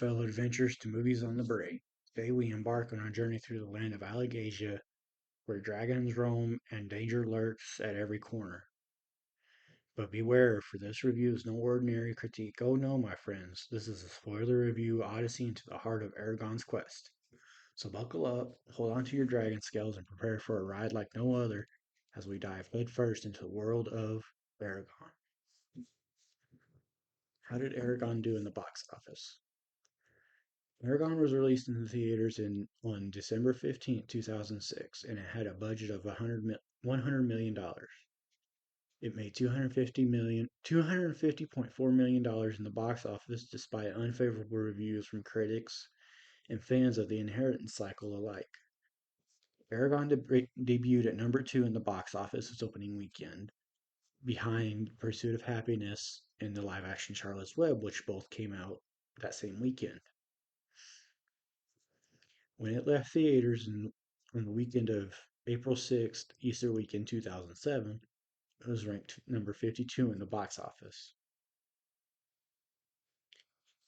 fellow adventurers to Movies on the Brain. Today we embark on our journey through the land of Allegasia, where dragons roam and danger lurks at every corner. But beware, for this review is no ordinary critique. Oh no, my friends, this is a spoiler review odyssey into the heart of Eragon's quest. So buckle up, hold on to your dragon scales, and prepare for a ride like no other as we dive headfirst into the world of Eragon. How did Eragon do in the box office? Eragon was released in the theaters on December 15th, 2006, and it had a budget of $100 million. It made $250.4 million in the box office despite unfavorable reviews from critics and fans of the inheritance cycle alike. Eragon debuted at number 2 in the box office its opening weekend, behind Pursuit of Happiness and the live action Charlotte's Web, which both came out that same weekend. When it left theaters on the weekend of April 6th, Easter weekend 2007, it was ranked number 52 in the box office.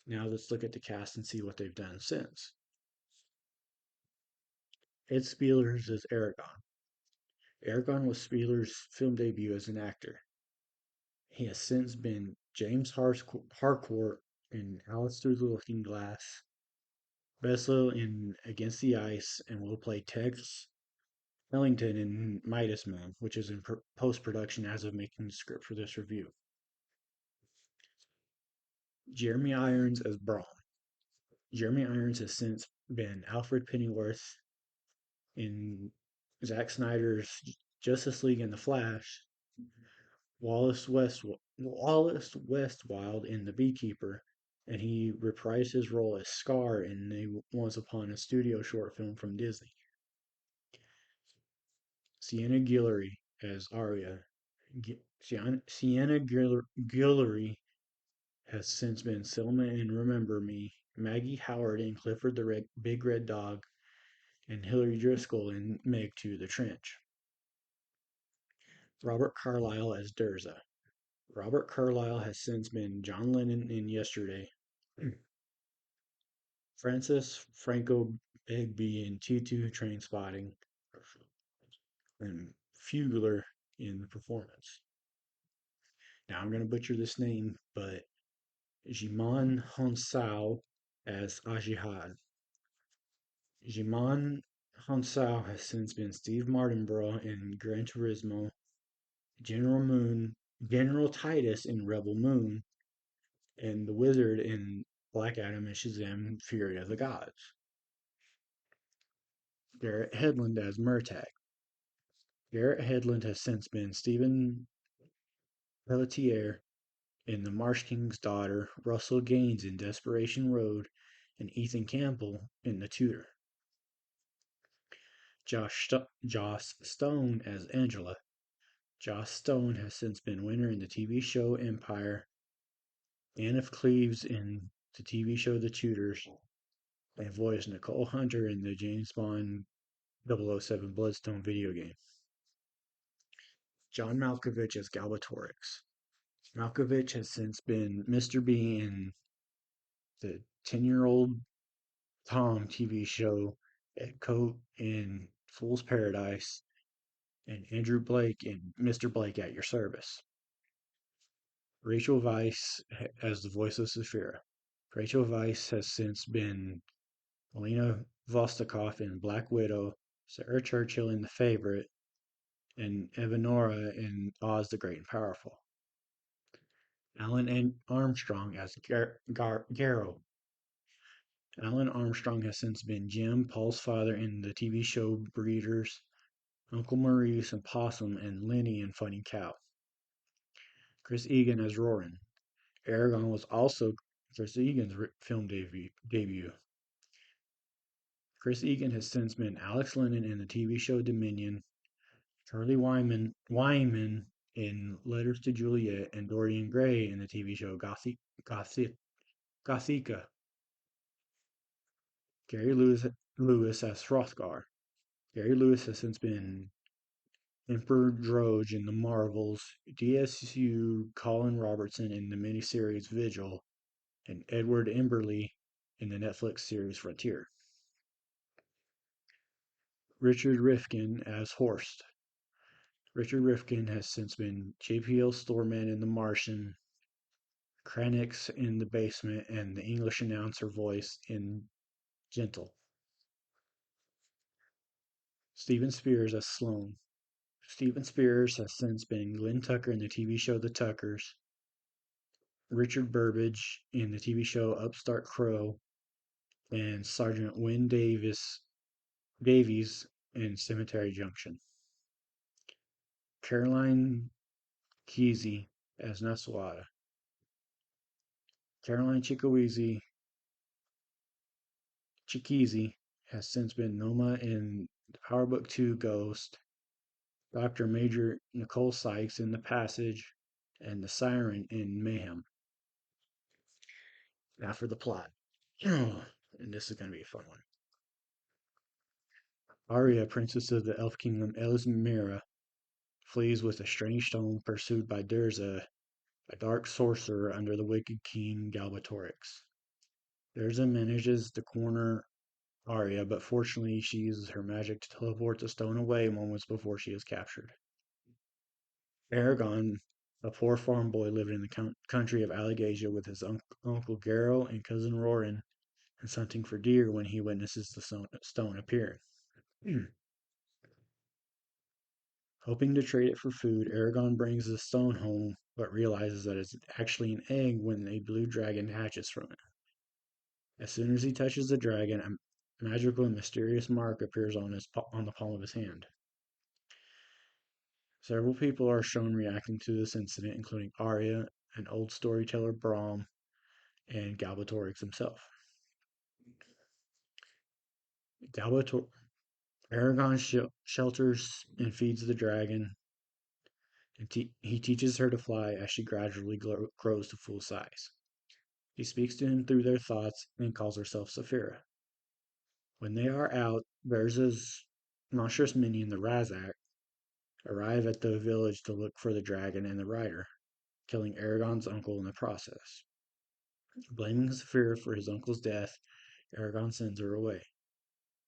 Now let's look at the cast and see what they've done since. Ed Spielers as Eragon. Eragon was Spielers' film debut as an actor. He has since been James Harcourt in Alice Through the Looking Glass, Bessel in Against the Ice, and will play Tex Ellington in Midas Man, which is in post-production as of making the script for this review. Jeremy Irons as Braun. Jeremy Irons has since been Alfred Pennyworth in Zack Snyder's Justice League and The Flash, Wallace Westwild in The Beekeeper, and he reprised his role as Scar in the Once Upon a Studio short film from Disney. Sienna Guillory as Arya. Sienna Guillory has since been Selma in Remember Me, Maggie Howard in Clifford the Big Red Dog, and Hilary Driscoll in Meg 2 The Trench. Robert Carlyle as Durza. Robert Carlyle has since been John Lennon in Yesterday, Francis Franco Begbie in T2 Trainspotting, and Fugler in The Performance. Now I'm going to butcher this name, but Jimon Honsao as Ajihad. Jimon Honsao has since been Steve Martinborough in Gran Turismo, General Titus in Rebel Moon, and the Wizard in Black Adam and Shazam: Fury of the Gods. Garrett Hedlund as Murtagh. Garrett Hedlund has since been Stephen Pelletier in The Marsh King's Daughter, Russell Gaines in Desperation Road, and Ethan Campbell in The Tutor. Joss Stone as Angela. Joss Stone has since been winner in the TV show Empire, Anne of Cleves in the TV show The Tudors, and voiced Nicole Hunter in the James Bond 007 Bloodstone video game. John Malkovich as Galbatorix. Malkovich has since been Mr. B in the 10-Year-Old Tom TV show, Ed Coat in Fool's Paradise, and Andrew Blake in Mr. Blake at Your Service. Rachel Weisz as the voice of Saphira. Rachel Weisz has since been Elena Vostokov in Black Widow, Sarah Churchill in The Favorite, and Evanora in Oz the Great and Powerful. Alan Armstrong as Garrow. Alan Armstrong has since been Jim, Paul's father in the TV show Breeders, Uncle Maurice and Possum, and Lenny in Funny Cow. Chris Egan as Roran. Eragon was also Chris Egan's film debut. Chris Egan has since been Alex Lennon in the TV show Dominion, Charlie Wyman in Letters to Juliet, and Dorian Gray in the TV show Gothica. Gary Lewis as Hrothgar. Gary Lewis has since been Emperor Droge in The Marvels, DSU Colin Robertson in the miniseries Vigil, and Edward Emberley in the Netflix series Frontier. Richard Rifkin as Horst. Richard Rifkin has since been JPL Storeman in The Martian, Kranix in The Basement, and the English announcer voice in Gentle. Steven Spears as Sloan. Steven Spears has since been Glenn Tucker in the TV show The Tuckers, Richard Burbage in the TV show Upstart Crow, and Sergeant Wynne Davies in Cemetery Junction. Caroline Kesey as Naswada. Caroline Chikezi has since been Noma in the Power Book 2 Ghost, Dr. Major Nicole Sykes in The Passage, and the Siren in Mayhem. Now for the plot. And this is going to be a fun one. Arya, princess of the Elf Kingdom Elismira, flees with a strange stone pursued by Durza, a dark sorcerer under the wicked king Galbatorix. Durza manages to corner Arya, but fortunately she uses her magic to teleport the stone away moments before she is captured. Eragon, a poor farm boy living in the country of Allegasia with his uncle Garrow and cousin Roran, is hunting for deer when he witnesses the stone appearing. Hoping to trade it for food, Eragon brings the stone home, but realizes that it's actually an egg when a blue dragon hatches from it. As soon as he touches the dragon, a magical and mysterious mark appears on the palm of his hand. Several people are shown reacting to this incident, including Arya, an old storyteller Brahm, and Galbatorix himself. Galbator- Aragon shelters and feeds the dragon, and he teaches her to fly as she gradually grows to full size. He speaks to him through their thoughts and calls herself Saphira. When they are out, Berza's monstrous minion, the Razak, arrive at the village to look for the dragon and the rider, killing Aragon's uncle in the process. Blaming Saphira for his uncle's death, Aragon sends her away.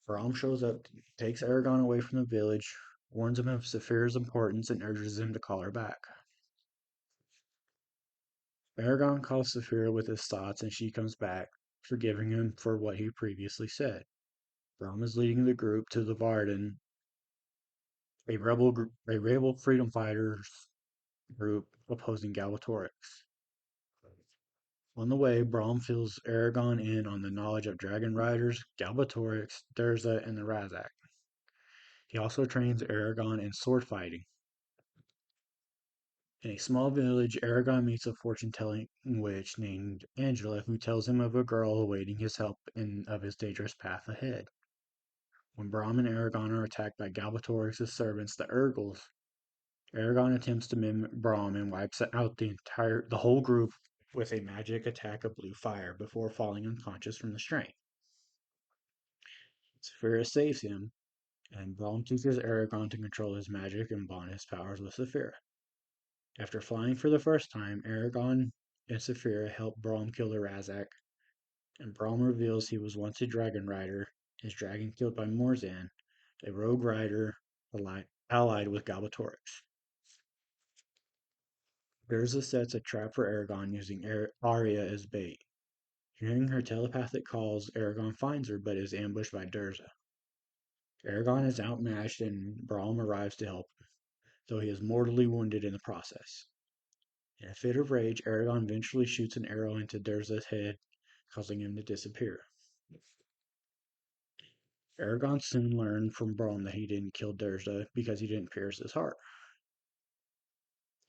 Brahm shows up, takes Aragon away from the village, warns him of Saphira's importance, and urges him to call her back. Eragon calls Saphira with his thoughts, and she comes back, forgiving him for what he previously said. Brahm is leading the group to the Varden, a rebel freedom fighters group opposing Galbatorix. On the way, Brahm fills Eragon in on the knowledge of dragon riders, Galbatorix, Durza, and the Razak. He also trains Eragon in sword fighting. In a small village, Eragon meets a fortune-telling witch named Angela who tells him of a girl awaiting his help and of his dangerous path ahead. When Brahm and Eragon are attacked by Galbatorix's servants, the Urgles, Eragon attempts to mimic Brahm and wipes out the whole group with a magic attack of blue fire before falling unconscious from the strain. Saphira saves him, and Brahm teaches Eragon to control his magic and bond his powers with Saphira. After flying for the first time, Eragon and Saphira help Brahm kill the Razak, and Brahm reveals he was once a dragon rider, his dragon killed by Morzan, a rogue rider allied with Galbatorix. Durza sets a trap for Eragon using Arya as bait. Hearing her telepathic calls, Eragon finds her but is ambushed by Durza. Eragon is outmatched and Brahm arrives to help, though he is mortally wounded in the process. In a fit of rage, Eragon eventually shoots an arrow into Durza's head, causing him to disappear. Eragon soon learned from Brahm that he didn't kill Durza because he didn't pierce his heart.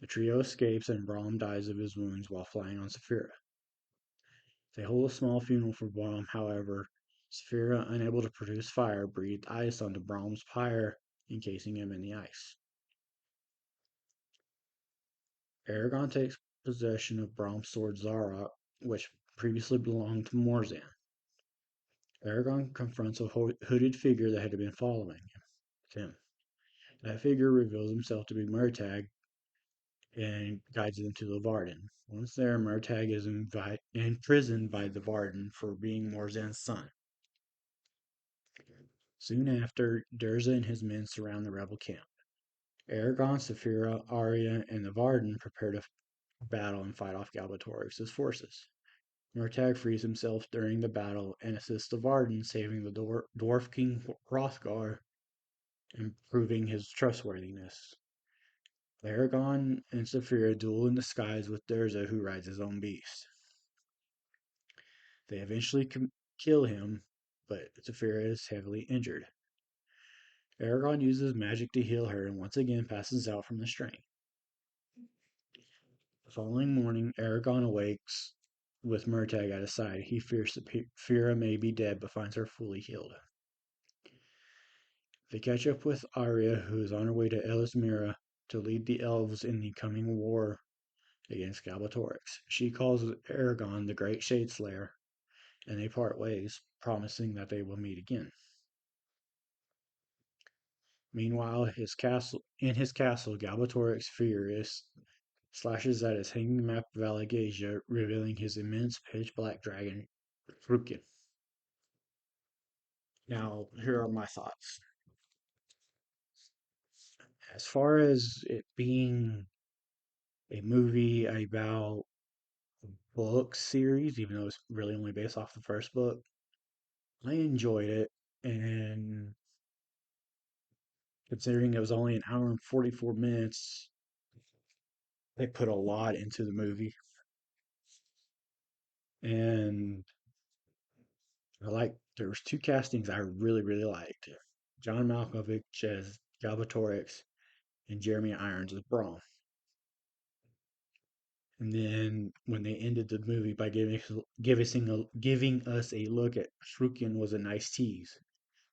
The trio escapes and Brahm dies of his wounds while flying on Saphira. They hold a small funeral for Brahm, however, Saphira, unable to produce fire, breathed ice onto Brahm's pyre, encasing him in the ice. Eragon takes possession of Brahm's sword Zarok, which previously belonged to Morzan. Eragon confronts a hooded figure that had been following him. That figure reveals himself to be Murtagh, and guides them to the Varden. Once there, Murtagh is imprisoned by the Varden for being Morzan's son. Soon after, Durza and his men surround the rebel camp. Eragon, Saphira, Arya, and the Varden prepare to battle and fight off Galbatorix's forces. Murtagh frees himself during the battle and assists the Varden, saving the dwarf king Hrothgar and proving his trustworthiness. Eragon and Saphira duel in the skies with Durza, who rides his own beast. They eventually kill him, but Saphira is heavily injured. Eragon uses magic to heal her and once again passes out from the strain. The following morning, Eragon awakes with Murtagh at his side. He fears Saphira may be dead, but finds her fully healed. They catch up with Arya, who is on her way to Elismira to lead the elves in the coming war against Galbatorix. She calls Eragon the Great Shade Slayer, and they part ways, promising that they will meet again. Meanwhile, in his castle, Galbatorix, furious, slashes at his hanging map of Alagasia, revealing his immense pitch-black dragon, Frukin. Now, here are my thoughts. As far as it being a movie about a book series, even though it's really only based off the first book, I enjoyed it. And considering it was only an hour and 44 minutes, they put a lot into the movie. And there was two castings I really, really liked. John Malkovich as Galbatorix and Jeremy Irons as Braun. And then when they ended the movie by giving us a look at Shrukin was a nice tease.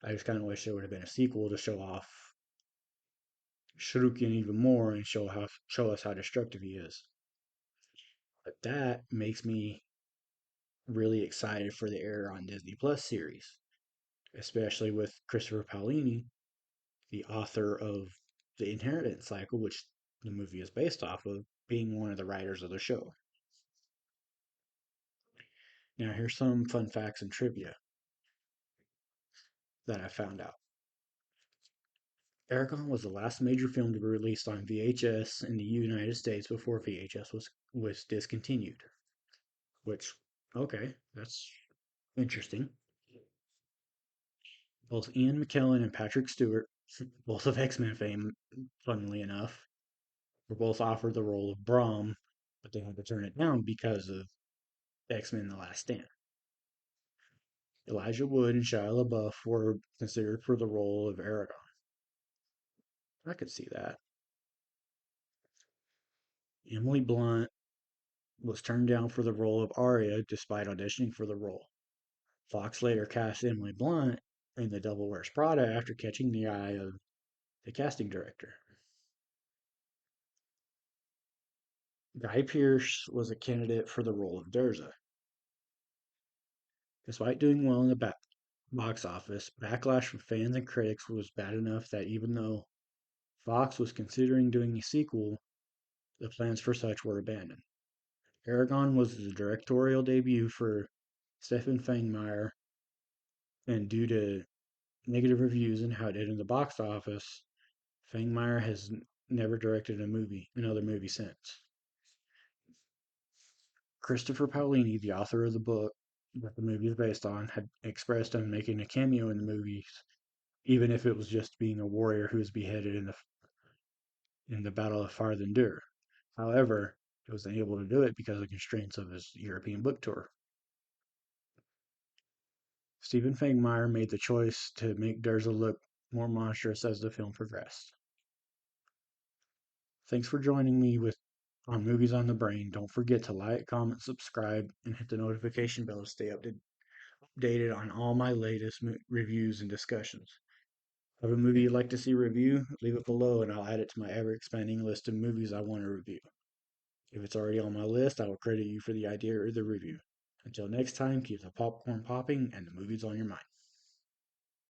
I just kind of wish there would have been a sequel to show off Shrukin even more and show us how destructive he is. But that makes me really excited for the Eragon Disney Plus series, especially with Christopher Paolini, the author of The Inheritance Cycle, which the movie is based off of, being one of the writers of the show. Now, here's some fun facts and trivia that I found out. Eragon was the last major film to be released on VHS in the United States before VHS was discontinued. Which, okay, that's interesting. Both Ian McKellen and Patrick Stewart, both of X-Men fame, funnily enough, were both offered the role of Brahm, but they had to turn it down because of X-Men The Last Stand. Elijah Wood and Shia LaBeouf were considered for the role of Eragon. I could see that. Emily Blunt was turned down for the role of Arya despite auditioning for the role. Fox later cast Emily Blunt in The Devil Wears Prada after catching the eye of the casting director. Guy Pearce was a candidate for the role of Durza. Despite doing well in the box office, backlash from fans and critics was bad enough that even though Fox was considering doing a sequel, the plans for such were abandoned. Eragon was the directorial debut for Stephen Fangmeyer, and due to negative reviews and how it did in the box office, Fangmeyer has never directed another movie since. Christopher Paolini, the author of the book that the movie is based on, had expressed on making a cameo in the movies, even if it was just being a warrior who was beheaded in the Battle of Farthendur. However, he was unable to do it because of constraints of his European book tour. Stephen Fangmeyer made the choice to make Durza look more monstrous as the film progressed. Thanks for joining me on Movies on the Brain. Don't forget to like, comment, subscribe, and hit the notification bell to stay updated on all my latest reviews and discussions. Have a movie you'd like to see review? Leave it below and I'll add it to my ever expanding list of movies I want to review. If it's already on my list, I will credit you for the idea or the review. Until next time, keep the popcorn popping and the movies on your mind.